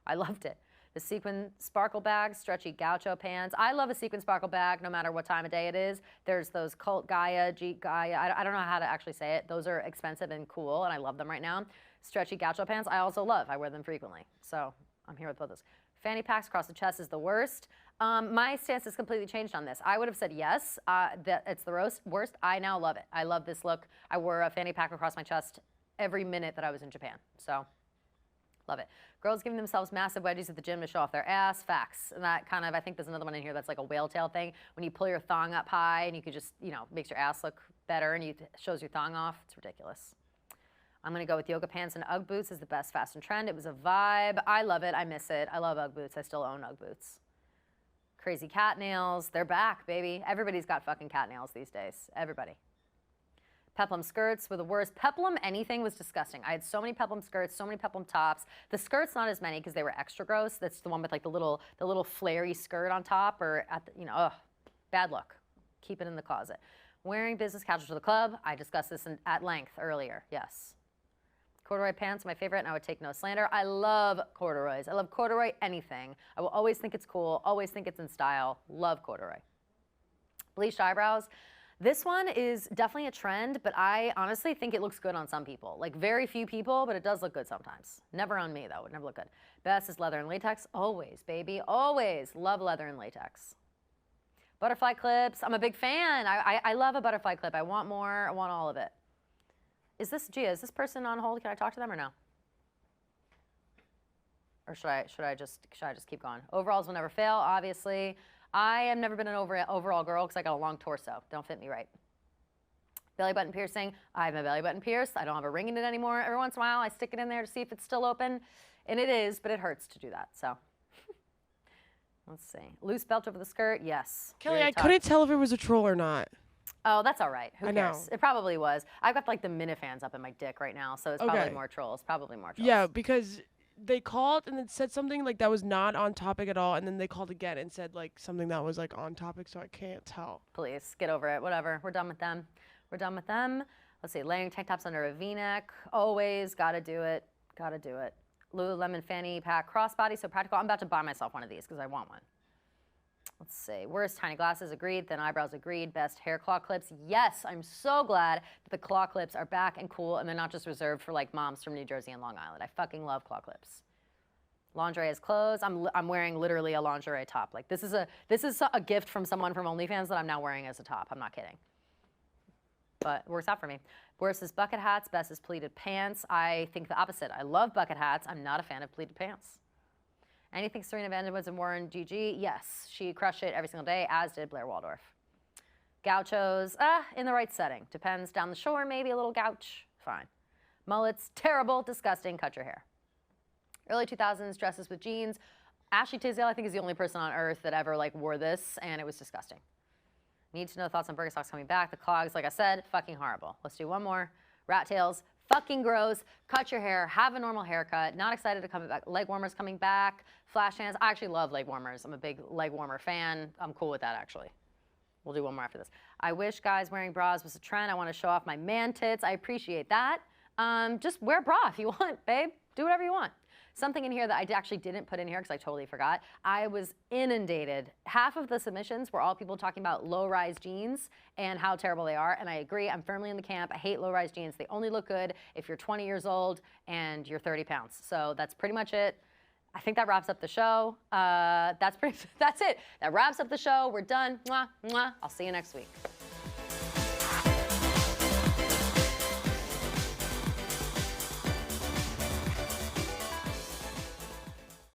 I loved it. The sequin sparkle bags, stretchy gaucho pants. I love a sequin sparkle bag no matter what time of day it is. There's those Cult Gaia, Jeet Gaia. I don't know how to actually say it. Those are expensive and cool, and I love them right now. Stretchy gaucho pants, I also love. I wear them frequently. So I'm here with both those. Fanny packs across the chest is the worst. My stance has completely changed on this. I would have said yes, that it's the worst. I now love it. I love this look. I wore a fanny pack across my chest every minute that I was in Japan. So love it. Girls giving themselves massive wedgies at the gym to show off their ass. Facts. And that kind of, I think there's another one in here that's like a whale tail thing. When you pull your thong up high and you could just, makes your ass look better and shows your thong off. It's ridiculous. I'm going to go with yoga pants and Ugg boots is the best fashion trend. It was a vibe. I love it. I miss it. I love Ugg boots. I still own Ugg boots. Crazy cat nails. They're back, baby. Everybody's got fucking cat nails these days. Everybody. Peplum skirts were the worst. Peplum anything was disgusting. I had so many Peplum skirts, so many Peplum tops. The skirts not as many because they were extra gross. That's the one with like the little flary skirt on top or at the, ugh, bad look. Keep it in the closet. Wearing business casual to the club. I discussed this at length earlier. Yes. Corduroy pants, my favorite, and I would take no slander. I love corduroys. I love corduroy anything. I will always think it's cool, always think it's in style. Love corduroy. Bleached eyebrows. This one is definitely a trend, but I honestly think it looks good on some people. Like very few people, but it does look good sometimes. Never on me though, it would never look good. Best is leather and latex, always, baby, always. Love leather and latex. Butterfly clips, I'm a big fan. I love a butterfly clip. I want more, I want all of it. Is this person on hold? Can I talk to them or no? Or should I just keep going? Overalls will never fail, obviously. I have never been an overall girl because I got a long torso. Don't fit me right. Belly button piercing. I have my belly button pierced. I don't have a ring in it anymore. Every once in a while, I stick it in there to see if it's still open. And it is, but it hurts to do that, so. Let's see. Loose belt over the skirt, yes. Kelly, I couldn't tell if it was a troll or not. Oh, that's all right. Who cares? Know. It probably was. I've got like the minifans up in my dick right now, so it's probably more trolls. Probably more trolls. Yeah, because they called and it said something like that was not on topic at all, and then they called again and said like something that was like on topic, so I can't tell. Please, get over it. Whatever. We're done with them. We're done with them. Let's see. Layering tank tops under a V-neck. Always. Gotta do it. Gotta do it. Lululemon fanny pack crossbody, so practical. I'm about to buy myself one of these because I want one. Let's see. Worst, tiny glasses, agreed. Thin eyebrows, agreed. Best, hair claw clips. Yes, I'm so glad that the claw clips are back and cool and they're not just reserved for like moms from New Jersey and Long Island. I fucking love claw clips. Lingerie as clothes. I'm wearing literally a lingerie top. Like this is a gift from someone from OnlyFans that I'm now wearing as a top. I'm not kidding. But it works out for me. Worst is bucket hats. Best is pleated pants. I think the opposite. I love bucket hats. I'm not a fan of pleated pants. Anything Serena Van Woods and Warren GG? Yes, she crushed it every single day, as did Blair Waldorf. Gauchos, in the right setting. Depends. Down the shore, maybe a little gouch, fine. Mullets, terrible, disgusting, cut your hair. Early 2000s, dresses with jeans. Ashley Tisdale, I think, is the only person on earth that ever wore this, and it was disgusting. Need to know thoughts on Birkenstocks coming back. The clogs, like I said, fucking horrible. Let's do one more. Rat tails, fucking gross. Cut your hair, have a normal haircut. Not excited to come back. Leg warmers coming back. Flash hands. I actually love leg warmers. I'm a big leg warmer fan. I'm cool with that, actually. We'll do one more after this. I wish guys wearing bras was a trend. I want to show off my man tits. I appreciate that. Just wear a bra if you want, babe. Do whatever you want. Something in here that I actually didn't put in here because I totally forgot. I was inundated. Half of the submissions were all people talking about low-rise jeans and how terrible they are. And I agree. I'm firmly in the camp. I hate low-rise jeans. They only look good if you're 20 years old and you're 30 pounds. So that's pretty much it. I think that wraps up the show. That's it. That wraps up the show. We're done. Mwah, mwah. I'll see you next week.